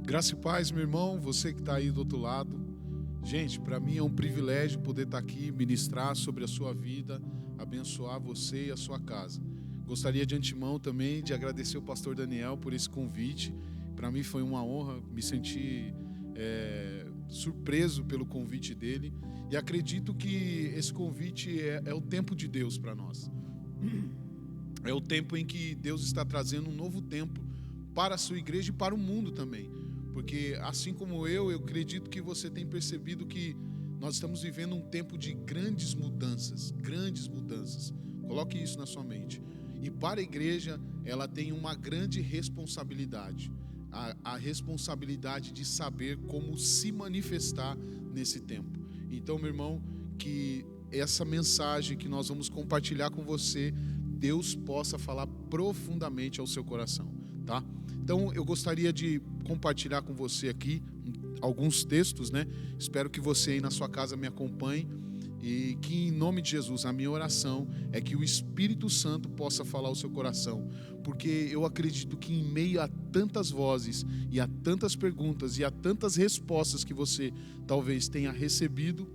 Graça e paz, meu irmão, você que está aí do outro lado. Gente, para mim é um privilégio poder estar aqui, ministrar sobre a sua vida, abençoar você e a sua casa. Gostaria de antemão também de agradecer ao pastor Daniel por esse convite. Para mim foi uma honra, me senti surpreso pelo convite dele. E acredito que esse convite é o tempo de Deus para nós. É o tempo em que Deus está trazendo um novo tempo para a sua igreja e para o mundo também. Porque assim como eu acredito que você tem percebido que nós estamos vivendo um tempo de grandes mudanças. Coloque isso na sua mente. E para a igreja, ela tem uma grande responsabilidade. A responsabilidade de saber como se manifestar nesse tempo. Então, meu irmão, que essa mensagem que nós vamos compartilhar com você, Deus possa falar profundamente ao seu coração, tá? Então, eu gostaria de compartilhar com você aqui alguns textos, né? Espero que você aí na sua casa me acompanhe e que em nome de Jesus, a minha oração é que o Espírito Santo possa falar ao seu coração, porque eu acredito que em meio a tantas vozes e a tantas perguntas e a tantas respostas que você talvez tenha recebido,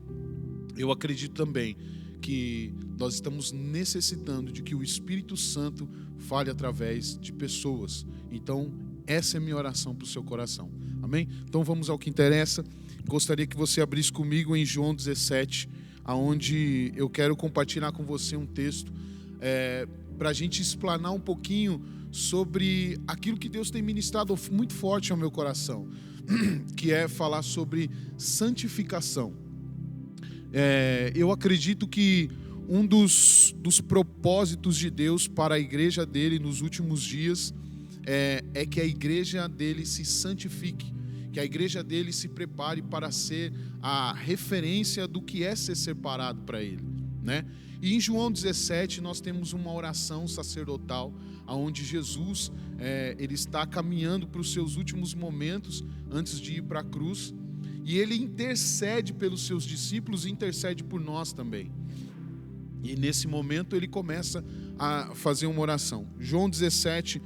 eu acredito também que nós estamos necessitando de que o Espírito Santo fale através de pessoas. Então, essa é a minha oração para o seu coração. Amém? Então, vamos ao que interessa. Gostaria que você abrisse comigo em João 17, onde eu quero compartilhar com você um texto para a gente explanar um pouquinho sobre aquilo que Deus tem ministrado muito forte ao meu coração, que é falar sobre santificação. Eu acredito que um dos propósitos de Deus para a igreja dele nos últimos dias é que a igreja dele se santifique, que a igreja dele se prepare para ser a referência do que é ser separado para ele, né? E em João 17 nós temos uma oração sacerdotal, onde Jesus ele está caminhando para os seus últimos momentos antes de ir para a cruz, e ele intercede pelos seus discípulos e intercede por nós também. E nesse momento ele começa a fazer uma oração. João 17,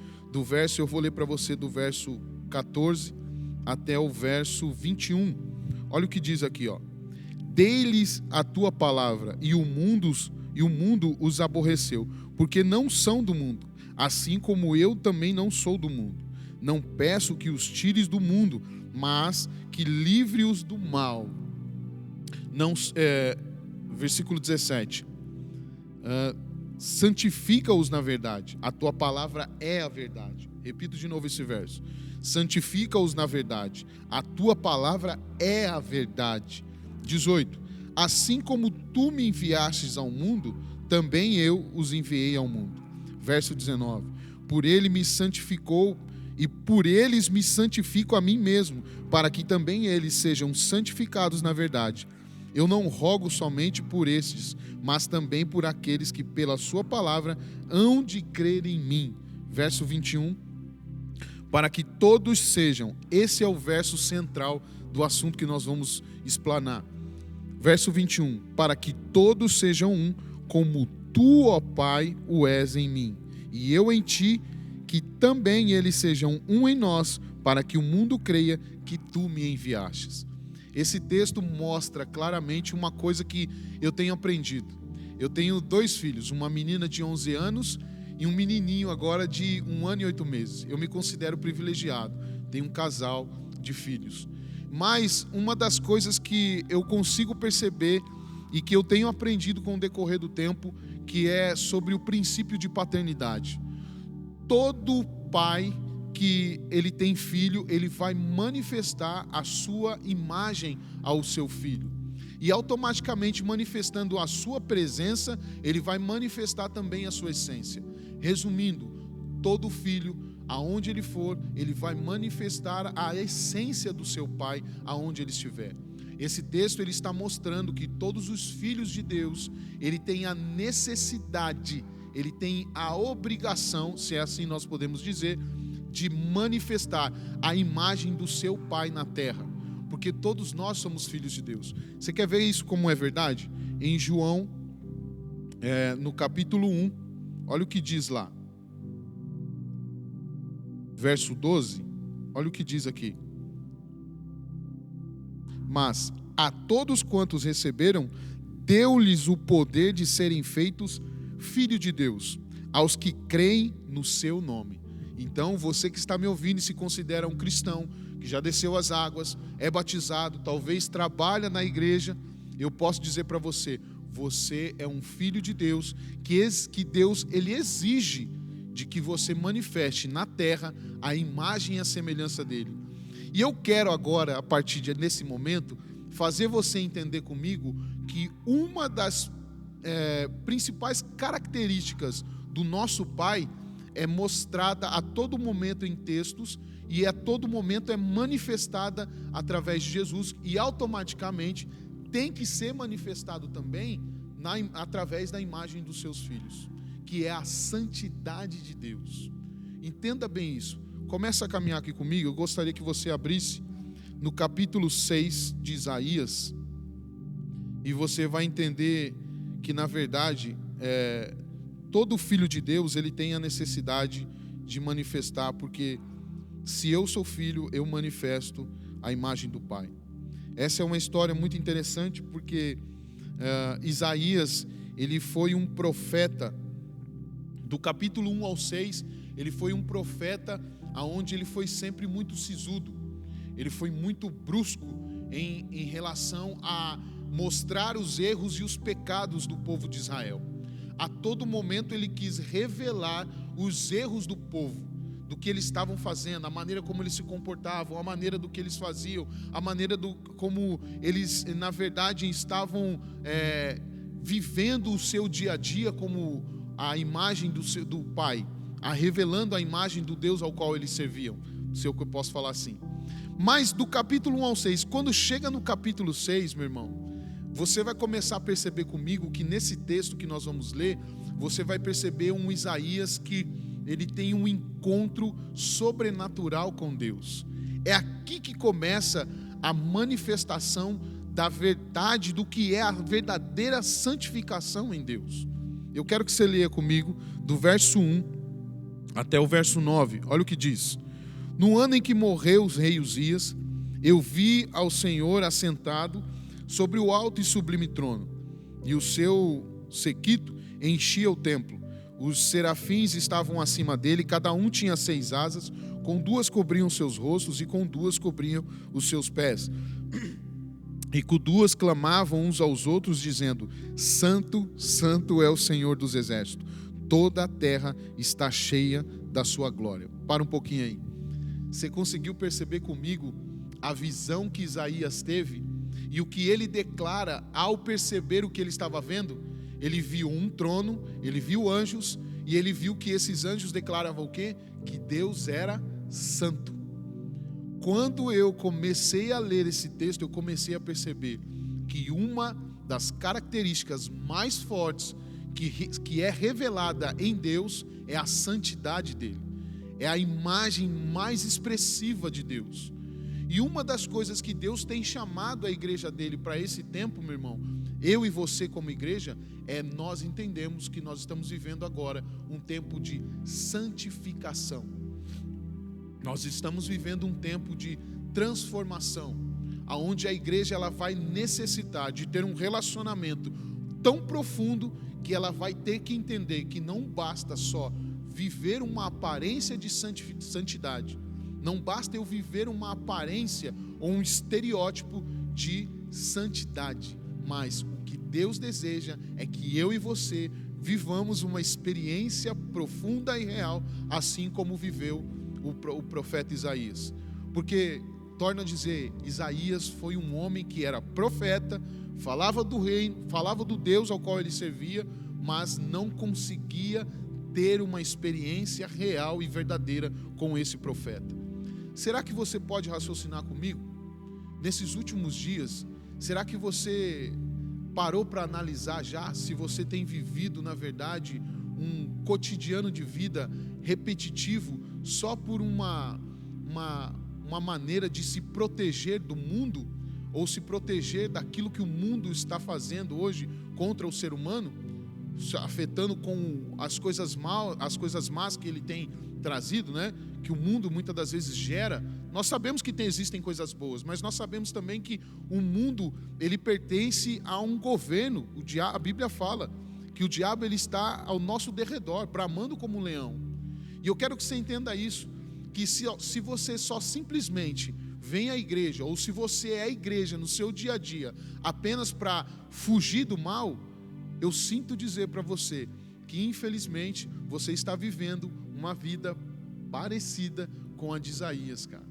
eu vou ler para você do verso 14 até o verso 21. Olha o que diz aqui, ó. Dei-lhes a tua palavra e o mundo os aborreceu, porque não são do mundo, assim como eu também não sou do mundo. Não peço que os tires do mundo, mas que livre-os do mal. Versículo 17. Santifica-os na verdade, a tua palavra é a verdade. Repito de novo esse verso. Santifica-os na verdade, a tua palavra é a verdade. 18. Assim como tu me enviastes ao mundo, também eu os enviei ao mundo. Verso 19. Por ele me santificou e por eles me santifico a mim mesmo, para que também eles sejam santificados na verdade. Eu não rogo somente por estes, mas também por aqueles que pela sua palavra hão de crer em mim. Verso 21. Para que todos sejam, esse é o verso central do assunto que nós vamos explanar. Verso 21. Para que todos sejam um, como tu, ó Pai, o és em mim, e eu em ti, que também eles sejam um em nós, para que o mundo creia que tu me enviastes. Esse texto mostra claramente uma coisa que eu tenho aprendido. Eu tenho 2 filhos, uma menina de 11 anos e um menininho agora de 1 ano e 8 meses. Eu me considero privilegiado, tenho um casal de filhos. Mas uma das coisas que eu consigo perceber e que eu tenho aprendido com o decorrer do tempo, que é sobre o princípio de paternidade. Todo pai que ele tem filho, ele vai manifestar a sua imagem ao seu filho. E automaticamente manifestando a sua presença, ele vai manifestar também a sua essência. Resumindo, todo filho, aonde ele for, ele vai manifestar a essência do seu pai aonde ele estiver. Esse texto ele está mostrando que todos os filhos de Deus, ele tem a necessidade, ele tem a obrigação, se é assim nós podemos dizer, de manifestar a imagem do seu pai na terra, porque todos nós somos filhos de Deus. Você quer ver isso como é verdade? Em João, no capítulo 1, olha o que diz lá, verso 12, olha o que diz aqui. mas a todos quantos receberam, deu-lhes o poder de serem feitos filhos de Deus, aos que creem no seu nome. Então, você que está me ouvindo e se considera um cristão, que já desceu as águas, é batizado, talvez trabalha na igreja, eu posso dizer para você, você é um filho de Deus, que Deus ele exige de que você manifeste na terra a imagem e a semelhança dele. E eu quero agora, a partir desse momento, fazer você entender comigo que uma das principais características do nosso Pai é mostrada a todo momento em textos e a todo momento é manifestada através de Jesus e automaticamente tem que ser manifestado também através da imagem dos seus filhos, que é a santidade de Deus. Entenda bem isso. Começa a caminhar aqui comigo. Eu gostaria que você abrisse no capítulo 6 de Isaías e você vai entender que, na verdade, todo filho de Deus ele tem a necessidade de manifestar, porque se eu sou filho, eu manifesto a imagem do Pai. Essa é uma história muito interessante, porque Isaías, ele foi um profeta, do capítulo 1 ao 6, ele foi um profeta onde ele foi sempre muito sisudo, ele foi muito brusco em relação a mostrar os erros e os pecados do povo de Israel. A todo momento ele quis revelar os erros do povo, do que eles estavam fazendo, a maneira como eles se comportavam, a maneira do que eles faziam, a maneira como eles, na verdade, estavam vivendo o seu dia a dia como a imagem do Pai, revelando a imagem do Deus ao qual eles serviam, se eu posso falar assim. Mas do capítulo 1 ao 6, quando chega no capítulo 6, meu irmão, você vai começar a perceber comigo que nesse texto que nós vamos ler, você vai perceber um Isaías que ele tem um encontro sobrenatural com Deus. É aqui que começa a manifestação da verdade do que é a verdadeira santificação em Deus. Eu quero que você leia comigo do verso 1 até o verso 9. Olha o que diz: no ano em que morreu o rei Uzias, eu vi ao Senhor assentado sobre o alto e sublime trono, e o seu séquito enchia o templo. Os serafins estavam acima dele, cada um tinha 6 asas, com 2 cobriam seus rostos e com 2 cobriam os seus pés. E com 2 clamavam uns aos outros, dizendo: Santo, Santo é o Senhor dos exércitos, toda a terra está cheia da sua glória. Para um pouquinho aí. Você conseguiu perceber comigo a visão que Isaías teve e o que ele declara ao perceber o que ele estava vendo? Ele viu um trono, ele viu anjos, e ele viu que esses anjos declaravam o quê? Que Deus era santo. Quando eu comecei a ler esse texto, eu comecei a perceber que uma das características mais fortes que é revelada em Deus é a santidade dele. É a imagem mais expressiva de Deus. E uma das coisas que Deus tem chamado a igreja dele para esse tempo, meu irmão, eu e você como igreja, nós entendemos que nós estamos vivendo agora um tempo de santificação. Nós estamos vivendo um tempo de transformação, onde a igreja ela vai necessitar de ter um relacionamento tão profundo que ela vai ter que entender que não basta só viver uma aparência de santidade, não basta eu viver uma aparência ou um estereótipo de santidade, mas o que Deus deseja é que eu e você vivamos uma experiência profunda e real, assim como viveu o profeta Isaías. Porque, torno a dizer, Isaías foi um homem que era profeta, falava do reino, falava do Deus ao qual ele servia, mas não conseguia ter uma experiência real e verdadeira com esse profeta. Será que você pode raciocinar comigo? Nesses últimos dias, será que você parou para analisar já se você tem vivido, na verdade, um cotidiano de vida repetitivo só por uma maneira de se proteger do mundo ou se proteger daquilo que o mundo está fazendo hoje contra o ser humano? afetando com as coisas más que ele tem trazido, né? Que o mundo muitas das vezes gera. Nós sabemos que existem coisas boas, mas nós sabemos também que o mundo, ele pertence a um governo. A Bíblia fala que o diabo, ele está ao nosso derredor, bramando como um leão. E eu quero que você entenda isso, que se você só simplesmente vem à igreja, ou se você é a igreja no seu dia a dia apenas para fugir do mal, eu sinto dizer para você que infelizmente você está vivendo uma vida parecida com a de Isaías, cara.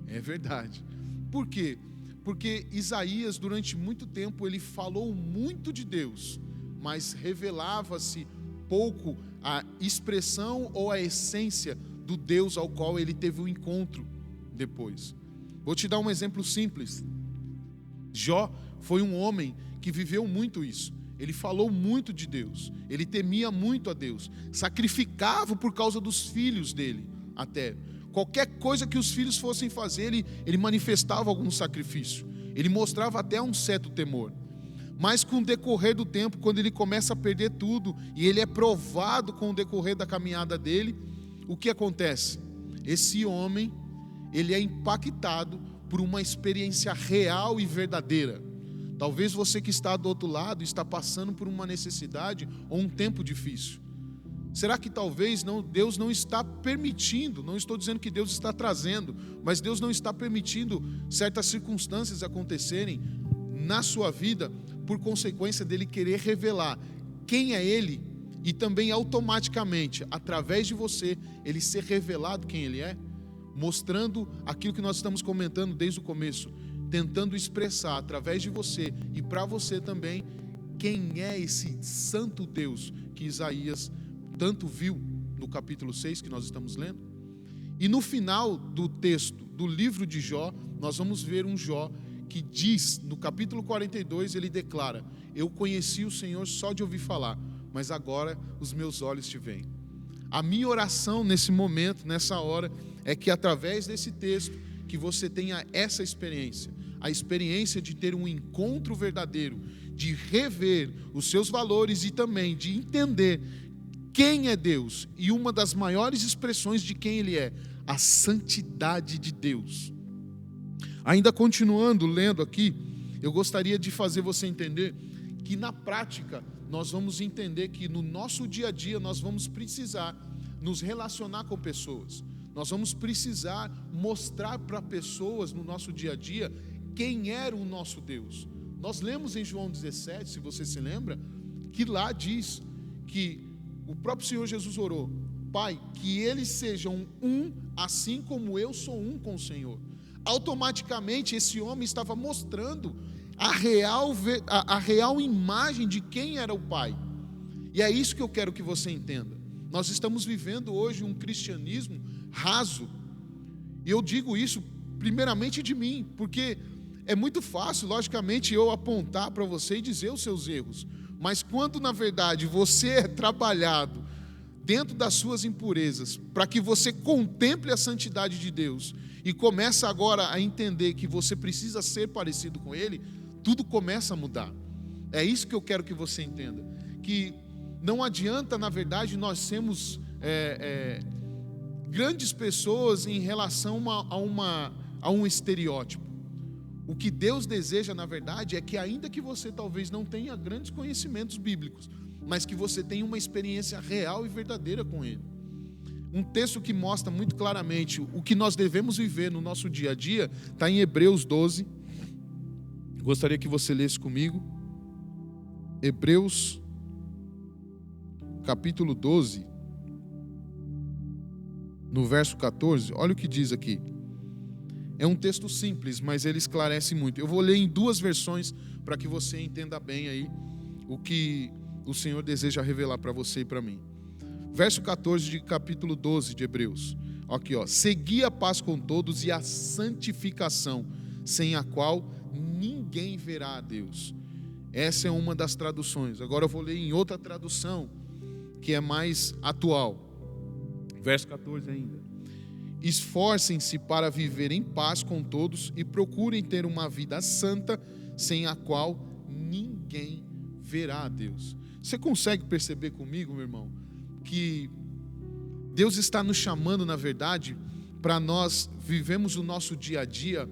É verdade. Por quê? Porque Isaías, durante muito tempo, ele falou muito de Deus, mas revelava-se pouco a expressão ou a essência do Deus ao qual ele teve um encontro depois. Vou te dar um exemplo simples. Jó foi um homem que viveu muito isso. Ele falou muito de Deus, ele temia muito a Deus, sacrificava por causa dos filhos dele, até. Qualquer coisa que os filhos fossem fazer, ele manifestava algum sacrifício, ele mostrava até um certo temor. Mas com o decorrer do tempo, quando ele começa a perder tudo, e ele é provado com o decorrer da caminhada dele, o que acontece? Esse homem, ele é impactado por uma experiência real e verdadeira. Talvez você que está do outro lado está passando por uma necessidade ou um tempo difícil. Será que talvez Deus não está permitindo, não estou dizendo que Deus está trazendo, mas Deus não está permitindo certas circunstâncias acontecerem na sua vida por consequência dele querer revelar quem é ele e também automaticamente, através de você, ele ser revelado quem ele é, mostrando aquilo que nós estamos comentando desde o começo, tentando expressar através de você e para você também quem é esse santo Deus que Isaías tanto viu no capítulo 6 que nós estamos lendo. E no final do texto do livro de Jó, nós vamos ver um Jó que diz, no capítulo 42, ele declara: eu conheci o Senhor só de ouvir falar, mas agora os meus olhos te veem. A minha oração nesse momento, nessa hora, é que através desse texto, que você tenha essa experiência, a experiência de ter um encontro verdadeiro, de rever os seus valores e também de entender quem é Deus, e uma das maiores expressões de quem Ele é, a santidade de Deus. Ainda continuando lendo aqui, eu gostaria de fazer você entender que na prática nós vamos entender que no nosso dia a dia nós vamos precisar nos relacionar com pessoas. Nós vamos precisar mostrar para pessoas no nosso dia a dia quem era o nosso Deus. Nós lemos em João 17, se você se lembra, que lá diz que o próprio Senhor Jesus orou: Pai, que eles sejam um, assim como eu sou um com o Senhor. Automaticamente esse homem estava mostrando a real imagem de quem era o Pai. E é isso que eu quero que você entenda. Nós estamos vivendo hoje um cristianismo raso. E eu digo isso primeiramente de mim, porque é muito fácil, logicamente, eu apontar para você e dizer os seus erros. Mas quando, na verdade, você é trabalhado dentro das suas impurezas, para que você contemple a santidade de Deus e começa agora a entender que você precisa ser parecido com Ele, tudo começa a mudar. É isso que eu quero que você entenda. Que não adianta, na verdade, nós sermos grandes pessoas em relação a um estereótipo. O que Deus deseja, na verdade, é que ainda que você talvez não tenha grandes conhecimentos bíblicos, mas que você tenha uma experiência real e verdadeira com Ele. Um texto que mostra muito claramente o que nós devemos viver no nosso dia a dia, está em Hebreus 12. Gostaria que você lesse comigo. Hebreus, capítulo 12, no verso 14, olha o que diz aqui. É um texto simples, mas ele esclarece muito. Eu vou ler em duas versões para que você entenda bem aí o que o Senhor deseja revelar para você e para mim. Verso 14 de capítulo 12 de Hebreus. Aqui, ó. Segui a paz com todos e a santificação, sem a qual ninguém verá a Deus. Essa é uma das traduções. Agora eu vou ler em outra tradução, que é mais atual. Verso 14 ainda. Esforcem-se para viver em paz com todos e procurem ter uma vida santa, sem a qual ninguém verá a Deus. Você consegue perceber comigo, meu irmão, que Deus está nos chamando, na verdade, para nós vivemos o nosso dia a dia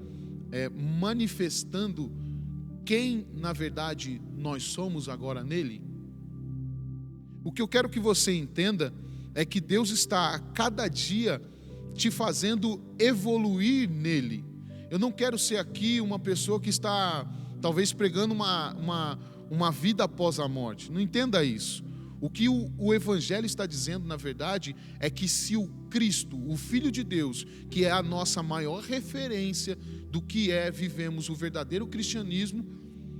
manifestando quem, na verdade, nós somos agora nele? O que eu quero que você entenda é que Deus está a cada dia te fazendo evoluir nele. Eu não quero ser aqui uma pessoa que está talvez pregando uma vida após a morte. Não entenda isso. O que o Evangelho está dizendo, na verdade, é que se o Cristo, o Filho de Deus, que é a nossa maior referência do que vivemos o verdadeiro cristianismo,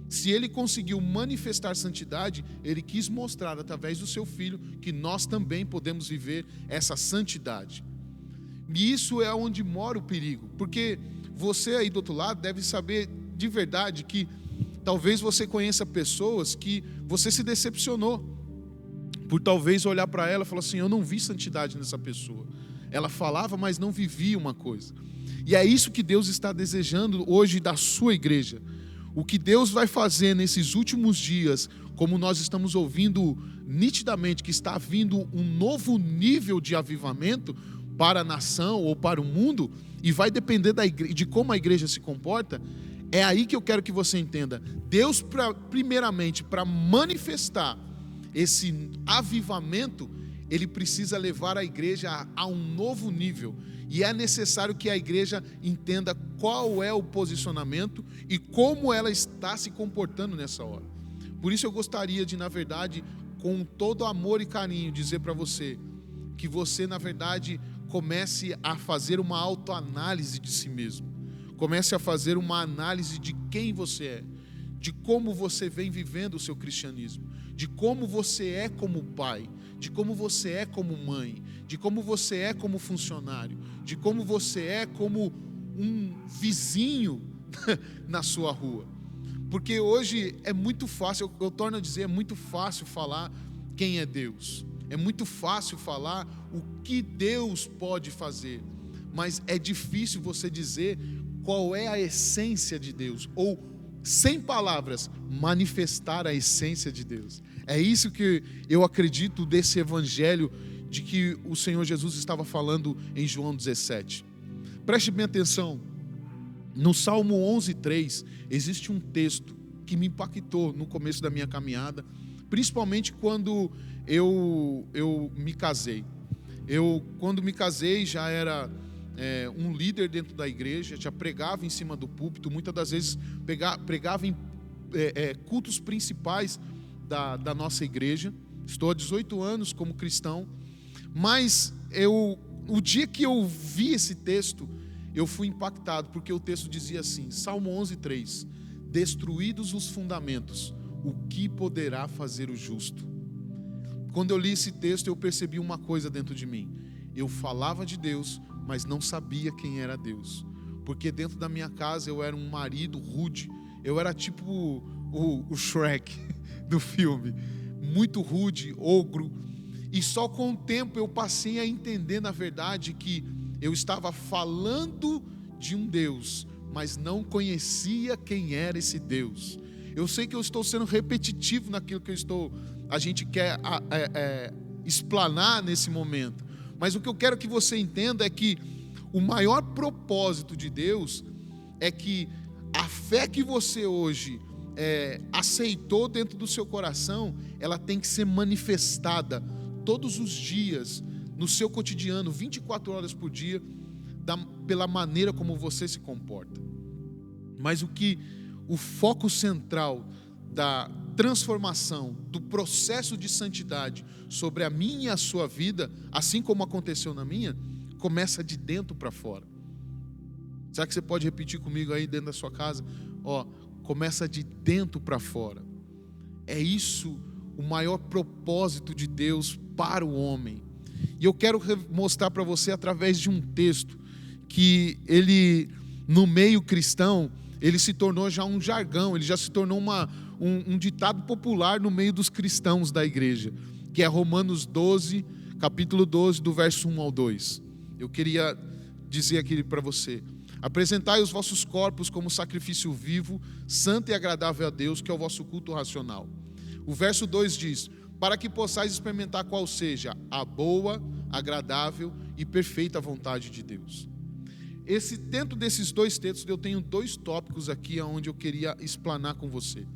se ele conseguiu manifestar santidade, ele quis mostrar através do seu Filho que nós também podemos viver essa santidade. E isso é onde mora o perigo, porque você aí do outro lado deve saber de verdade que talvez você conheça pessoas que você se decepcionou por talvez olhar para ela e falar assim: eu não vi santidade nessa pessoa. Ela falava, mas não vivia uma coisa. E é isso que Deus está desejando hoje da sua igreja. O que Deus vai fazer nesses últimos dias, como nós estamos ouvindo nitidamente que está vindo um novo nível de avivamento para a nação ou para o mundo, e vai depender de como a igreja se comporta. É aí que eu quero que você entenda. Deus, primeiramente, para manifestar esse avivamento, ele precisa levar a igreja a um novo nível. E é necessário que a igreja entenda qual é o posicionamento e como ela está se comportando nessa hora. Por isso eu gostaria de, na verdade, com todo amor e carinho, dizer para você que você, na verdade, comece a fazer uma autoanálise de si mesmo. Comece a fazer uma análise de quem você é, de como você vem vivendo o seu cristianismo, de como você é como pai, de como você é como mãe, de como você é como funcionário, de como você é como um vizinho na sua rua. Porque hoje é muito fácil, eu torno a dizer, é muito fácil falar quem é Deus. É muito fácil falar o que Deus pode fazer, mas é difícil você dizer qual é a essência de Deus, ou, sem palavras, manifestar a essência de Deus. É isso que eu acredito desse evangelho de que o Senhor Jesus estava falando em João 17. Preste bem atenção, no Salmo 11:3, existe um texto que me impactou no começo da minha caminhada, principalmente quando eu me casei. Quando me casei, já era um líder dentro da igreja, já pregava em cima do púlpito, muitas das vezes pregava em cultos principais da nossa igreja. Estou há 18 anos como cristão, mas o dia que eu vi esse texto, eu fui impactado, porque o texto dizia assim, Salmo 11:3, destruídos os fundamentos, o que poderá fazer o justo? Quando eu li esse texto, eu percebi uma coisa dentro de mim. Eu falava de Deus, mas não sabia quem era Deus, porque dentro da minha casa eu era um marido rude, eu era tipo o Shrek do filme, muito rude, ogro, e só com o tempo eu passei a entender, na verdade, que eu estava falando de um Deus, mas não conhecia quem era esse Deus. Eu sei que eu estou sendo repetitivo naquilo que a gente quer explanar nesse momento, mas o que eu quero que você entenda é que o maior propósito de Deus é que a fé que você hoje aceitou dentro do seu coração, ela tem que ser manifestada todos os dias, no seu cotidiano, 24 horas por dia, pela maneira como você se comporta. Mas o foco central da transformação, do processo de santidade sobre a minha e a sua vida, assim como aconteceu na minha, começa de dentro para fora. Será que você pode repetir comigo aí dentro da sua casa? Começa de dentro para fora. É isso o maior propósito de Deus para o homem. E eu quero mostrar para você através de um texto que ele, no meio cristão, ele se tornou já um jargão, ele já se tornou um ditado popular no meio dos cristãos da igreja, que é Romanos 12, capítulo 12, do verso 1 ao 2. Eu queria dizer aqui para você: apresentai os vossos corpos como sacrifício vivo, santo e agradável a Deus, que é o vosso culto racional. O verso 2 diz: para que possais experimentar qual seja a boa, agradável e perfeita vontade de Deus. Dentro desses dois textos, eu tenho dois tópicos aqui onde eu queria explanar com você.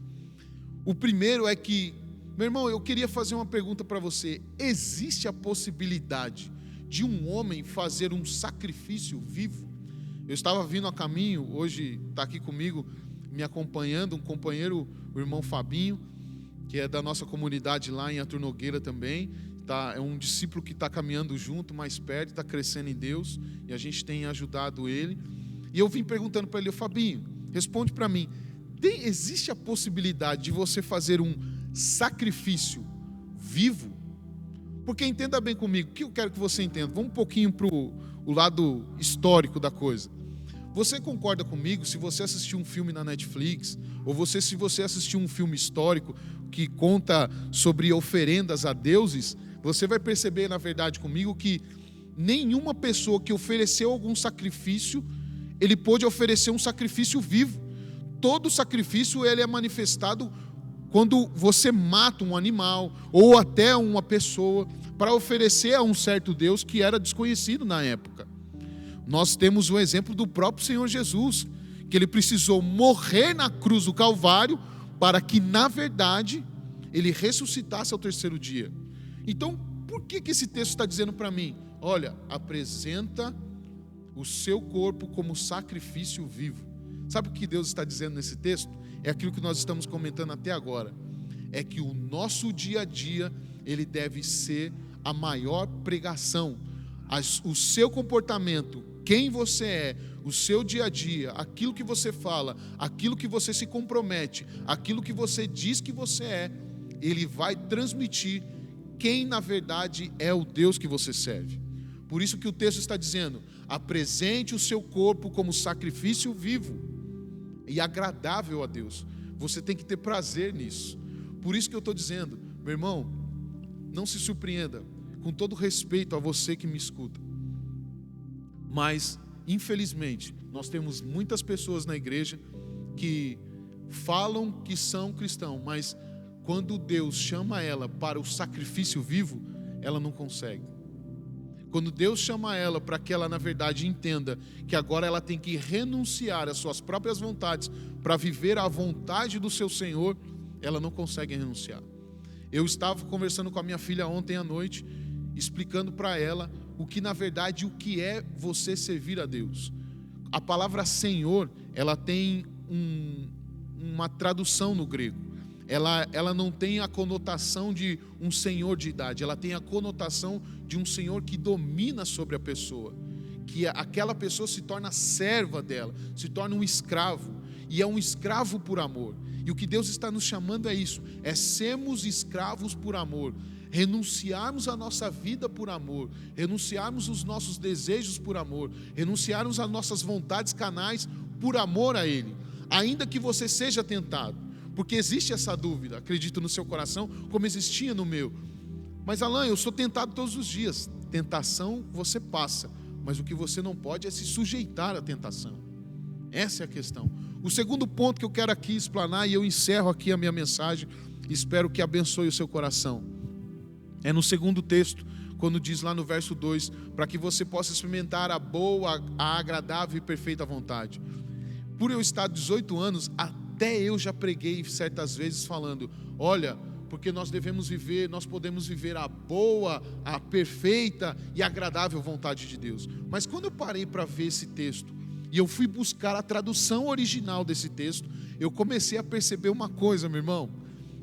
O primeiro é que, meu irmão, eu queria fazer uma pergunta para você. Existe a possibilidade de um homem fazer um sacrifício vivo? Eu estava vindo a caminho, hoje está aqui comigo, me acompanhando, um companheiro, o irmão Fabinho, que é da nossa comunidade lá em Arthur Nogueira também. É um discípulo que está caminhando junto, mais perto, está crescendo em Deus, e a gente tem ajudado ele. E eu vim perguntando para ele: Fabinho, responde para mim, existe a possibilidade de você fazer um sacrifício vivo? Porque entenda bem comigo, o que eu quero que você entenda? Vamos um pouquinho para o lado histórico da coisa. Você concorda comigo, se você assistir um filme na Netflix, ou se você assistir um filme histórico que conta sobre oferendas a deuses, você vai perceber, na verdade, comigo, que nenhuma pessoa que ofereceu algum sacrifício, ele pôde oferecer um sacrifício vivo. Todo sacrifício ele é manifestado quando você mata um animal, ou até uma pessoa, para oferecer a um certo Deus que era desconhecido na época. Nós temos o exemplo do próprio Senhor Jesus, que ele precisou morrer na cruz do Calvário, para que, na verdade, ele ressuscitasse ao terceiro dia. Então, por que esse texto está dizendo para mim? Olha, apresenta o seu corpo como sacrifício vivo. Sabe o que Deus está dizendo nesse texto? É aquilo que nós estamos comentando até agora. É que o nosso dia a dia, ele deve ser a maior pregação. O seu comportamento, quem você é, o seu dia a dia, aquilo que você fala, aquilo que você se compromete, aquilo que você diz que você é, ele vai transmitir quem na verdade é o Deus que você serve. Por isso que o texto está dizendo: apresente o seu corpo como sacrifício vivo e agradável a Deus. Você tem que ter prazer nisso. Por isso que eu estou dizendo, meu irmão, não se surpreenda, com todo respeito a você que me escuta, mas infelizmente nós temos muitas pessoas na igreja que falam que são cristãos, mas quando Deus chama ela para o sacrifício vivo, ela não consegue. Quando Deus chama ela para que ela, na verdade, entenda que agora ela tem que renunciar às suas próprias vontades para viver a vontade do seu Senhor, ela não consegue renunciar. Eu estava conversando com a minha filha ontem à noite, explicando para ela o que, na verdade, o que é você servir a Deus. A palavra Senhor, ela tem uma tradução no grego. Ela não tem a conotação de um senhor de idade, ela tem a conotação de um senhor que domina sobre a pessoa, que aquela pessoa se torna serva dela, se torna um escravo, e é um escravo por amor. E o que Deus está nos chamando é isso, é sermos escravos por amor, renunciarmos a nossa vida por amor, renunciarmos os nossos desejos por amor, renunciarmos as nossas vontades carnais por amor a Ele, ainda que você seja tentado. Porque existe essa dúvida, acredito, no seu coração, como existia no meu. Mas Alan, eu sou tentado todos os dias. Tentação você passa, mas o que você não pode é se sujeitar à tentação. Essa é a questão. O segundo ponto que eu quero aqui explanar, e eu encerro aqui a minha mensagem, espero que abençoe o seu coração, é no segundo texto, quando diz lá no verso 2, para que você possa experimentar a boa, a agradável e perfeita vontade. Por eu estar 18 anos, até eu já preguei certas vezes falando: olha, porque nós podemos viver a boa, a perfeita e agradável vontade de Deus. Mas quando eu parei para ver esse texto, e eu fui buscar a tradução original desse texto, eu comecei a perceber uma coisa, meu irmão.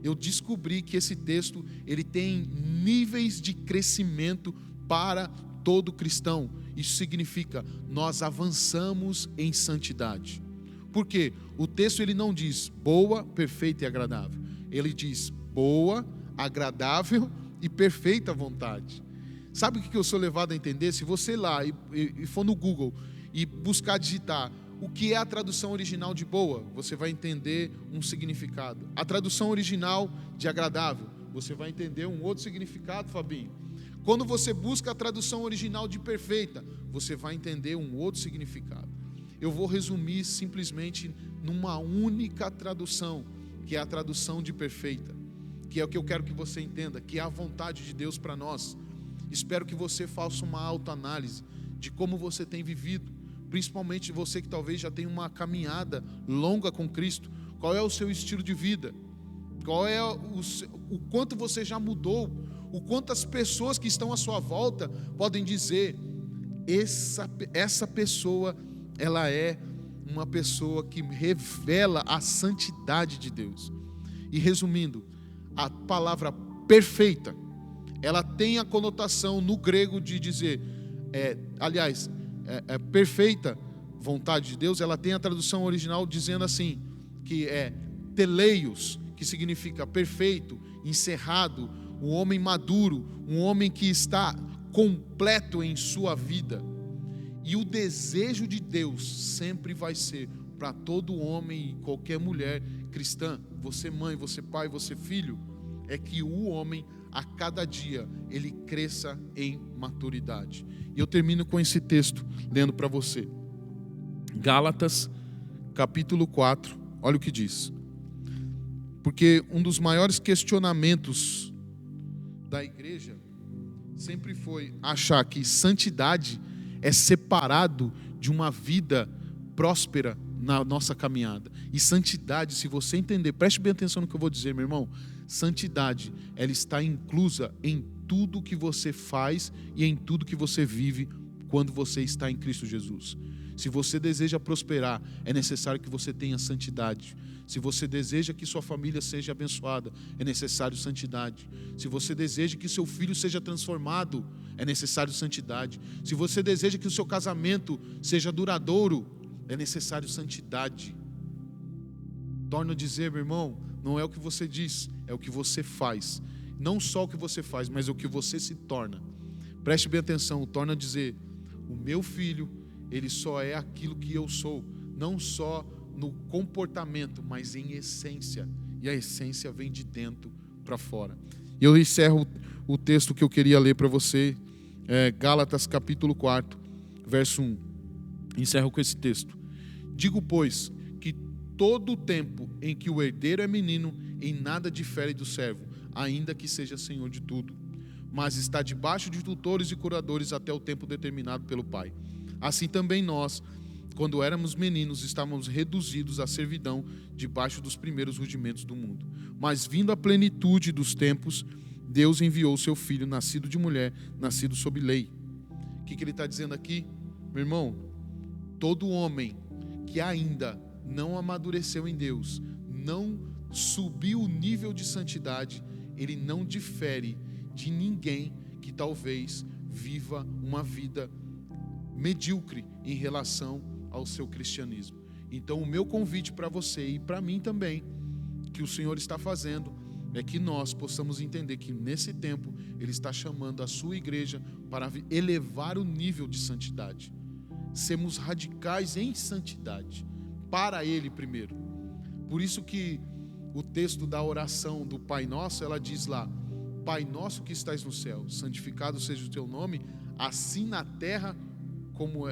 Eu descobri que esse texto, ele tem níveis de crescimento para todo cristão. Isso significa, nós avançamos em santidade. Por quê? O texto ele não diz boa, perfeita e agradável. Ele diz boa, agradável e perfeita vontade. Sabe o que eu sou levado a entender? Se você ir lá e for no Google e buscar digitar o que é a tradução original de boa, você vai entender um significado. A tradução original de agradável, você vai entender um outro significado, Fabinho. Quando você busca a tradução original de perfeita, você vai entender um outro significado. Eu vou resumir simplesmente numa única tradução, que é a tradução de perfeita, que é o que eu quero que você entenda, que é a vontade de Deus para nós. Espero que você faça uma autoanálise de como você tem vivido, principalmente você que talvez já tenha uma caminhada longa com Cristo. Qual é o seu estilo de vida? Qual é o quanto você já mudou? O quanto as pessoas que estão à sua volta podem dizer: essa pessoa, ela é uma pessoa que revela a santidade de Deus. E resumindo, a palavra perfeita, ela tem a conotação no grego de dizer, perfeita vontade de Deus, ela tem a tradução original dizendo assim, que é teleios, que significa perfeito, encerrado, um homem maduro, um homem que está completo em sua vida. E o desejo de Deus sempre vai ser para todo homem e qualquer mulher cristã, você mãe, você pai, você filho, é que o homem a cada dia ele cresça em maturidade. E eu termino com esse texto lendo para você. Gálatas, capítulo 4, olha o que diz. Porque um dos maiores questionamentos da igreja sempre foi achar que santidade é separado de uma vida próspera na nossa caminhada. E santidade, se você entender, preste bem atenção no que eu vou dizer, meu irmão. Santidade, ela está inclusa em tudo que você faz e em tudo que você vive quando você está em Cristo Jesus. Se você deseja prosperar, é necessário que você tenha santidade. Se você deseja que sua família seja abençoada, é necessário santidade. Se você deseja que seu filho seja transformado, é necessário santidade. Se você deseja que o seu casamento seja duradouro, é necessário santidade. Torno a dizer, meu irmão, não é o que você diz, é o que você faz. Não só o que você faz, mas o que você se torna. Preste bem atenção, torna a dizer, o meu filho, ele só é aquilo que eu sou, não só no comportamento, mas em essência. E a essência vem de dentro para fora. E eu encerro o texto que eu queria ler para você, Gálatas capítulo 4, verso 1. Encerro com esse texto. Digo, pois, que todo o tempo em que o herdeiro é menino, em nada difere do servo, ainda que seja senhor de tudo, mas está debaixo de tutores e curadores até o tempo determinado pelo Pai. Assim também nós, quando éramos meninos, estávamos reduzidos à servidão debaixo dos primeiros rudimentos do mundo. Mas vindo a plenitude dos tempos, Deus enviou o seu Filho, nascido de mulher, nascido sob lei. O que ele está dizendo aqui? Meu irmão, todo homem que ainda não amadureceu em Deus, não subiu o nível de santidade, ele não difere de ninguém que talvez viva uma vida medíocre em relação ao seu cristianismo. Então o meu convite para você e para mim também, que o Senhor está fazendo, é que nós possamos entender que nesse tempo Ele está chamando a sua igreja para elevar o nível de santidade. Sermos radicais em santidade, para Ele primeiro. Por isso que o texto da oração do Pai Nosso, ela diz lá, Pai Nosso que estás no céu, santificado seja o teu nome, assim na terra como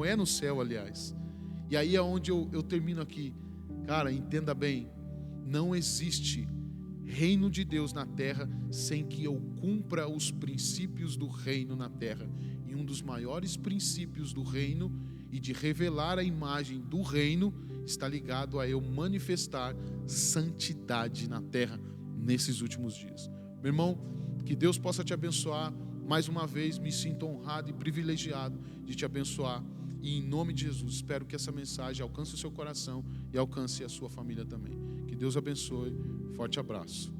é no céu, aliás. E aí é onde eu termino aqui. Cara, entenda bem, não existe reino de Deus na terra sem que eu cumpra os princípios do reino na terra. E um dos maiores princípios do reino e de revelar a imagem do reino está ligado a eu manifestar santidade na terra nesses últimos dias. Meu irmão, que Deus possa te abençoar. Mais uma vez, me sinto honrado e privilegiado de te abençoar. E em nome de Jesus, espero que essa mensagem alcance o seu coração e alcance a sua família também. Que Deus abençoe. Forte abraço.